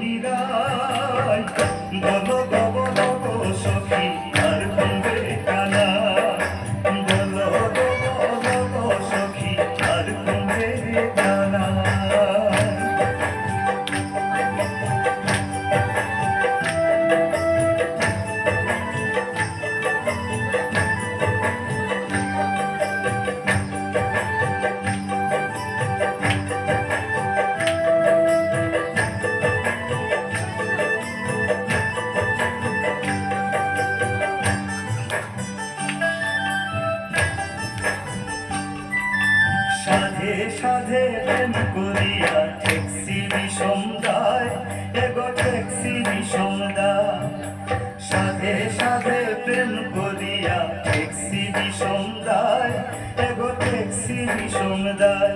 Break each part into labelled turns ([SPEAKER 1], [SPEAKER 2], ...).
[SPEAKER 1] নিরাই বলো গো বলো গো সখী আর কুন্দে কানা বলো গো বলো গো সখী আর কুন্দে কানা সাধে সাধে প্রেম করিয়া ঠেকসি বিষমদায় এগো ঠেকসি বিষমদায় সাধে সাধে প্রেম করিয়া ঠেকসি বিষমদায় এগো ঠেকসি বিষমদায়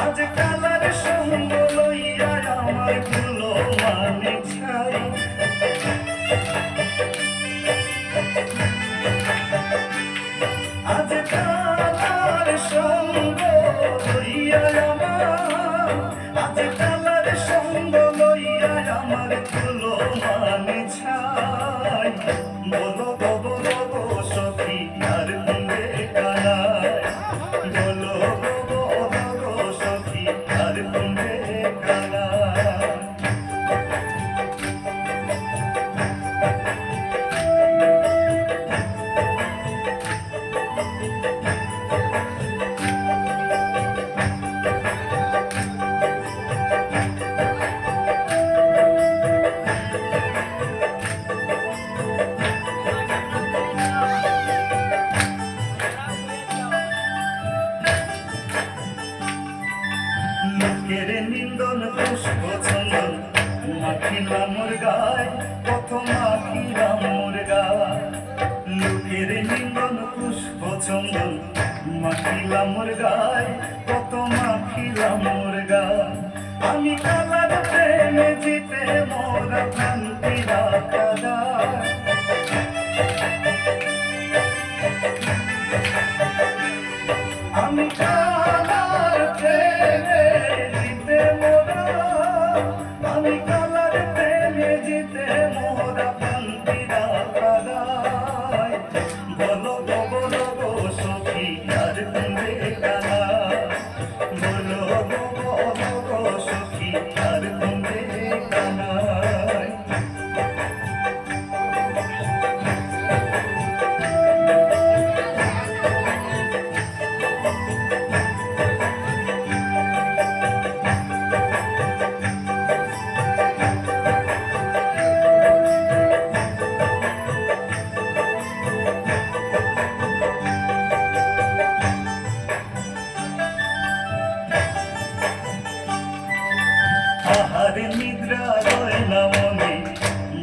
[SPEAKER 1] আজ কালার সঙ্গ লইয়া আমার ভুলো মানে ছাই আজ কালার সঙ্গ লইয়া আমার আজ কালার সঙ্গ লইয়া আমার ভুলো মানে ছাই বলো গো বলো গো সখী আর কুন্দে কানায় বলো গো বলো গো সখী আর কুন্দে কানায় লোকের নিন্দন পুষ্প চন্দন মাখিলাম মোর গায় কত মাখিলাম মোর গায় লোকের নিন্দন পুষ্প চন্দন মাখিলাম মোর গায় কত মাখিলাম মোর গায় আমি কালার প্রেমে জিতে মোরা ভ্রান্তিরা কাদায় আমি কালার প্রেমে জিতে মোরা আমি কালার প্রেমে জিতে মোরা ভ্রান্তিরা কাদায় বলো গো বলো গো সখী আর কুন্দে কানায় বলো গো বলো গো সখী আর কুন্দে কানায় আহার নিদ্রা রয় না মনে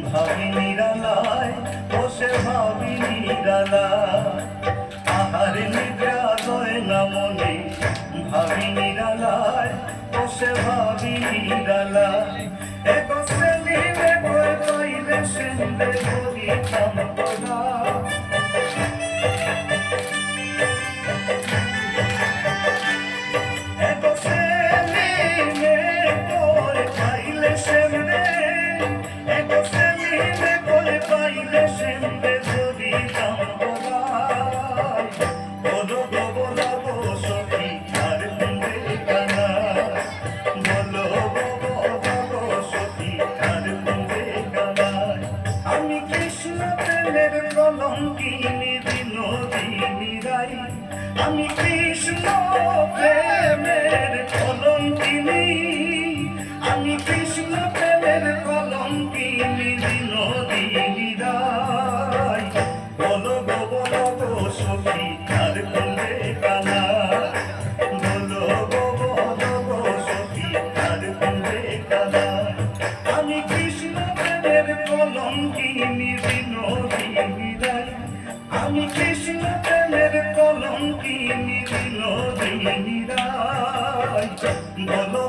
[SPEAKER 1] ভাবি নিরালায় বসে ভাবি নিরালায় আহার নিদ্রা রয় না মনে ভাবি নিরালায় বসে ভাবি নিরালায় এগো সেলিমে বই পাইলে সেন্দে করিতাম তোরা আমি কৃষ্ণ প্রেমের কলঙ্কিনী বিনোদিনী রাই আমি কৃষ্ণ প্রেমের কলঙ্কিনী আমি কৃষ্ণ প্রেমের কলঙ্কিনী বিনোদিনী রাই বলো গো বলো গো সখী আর কুন্দে কানায় বলো গো বলো গো সখী আর কুন্দে কানায় আমি কৃষ্ণ প্রেমের কলঙ্কিনী বিনোদিনী রাই আমি কৃষ্ণ প্রেমের কলঙ্কিনী বিনোদিনী রাই বলো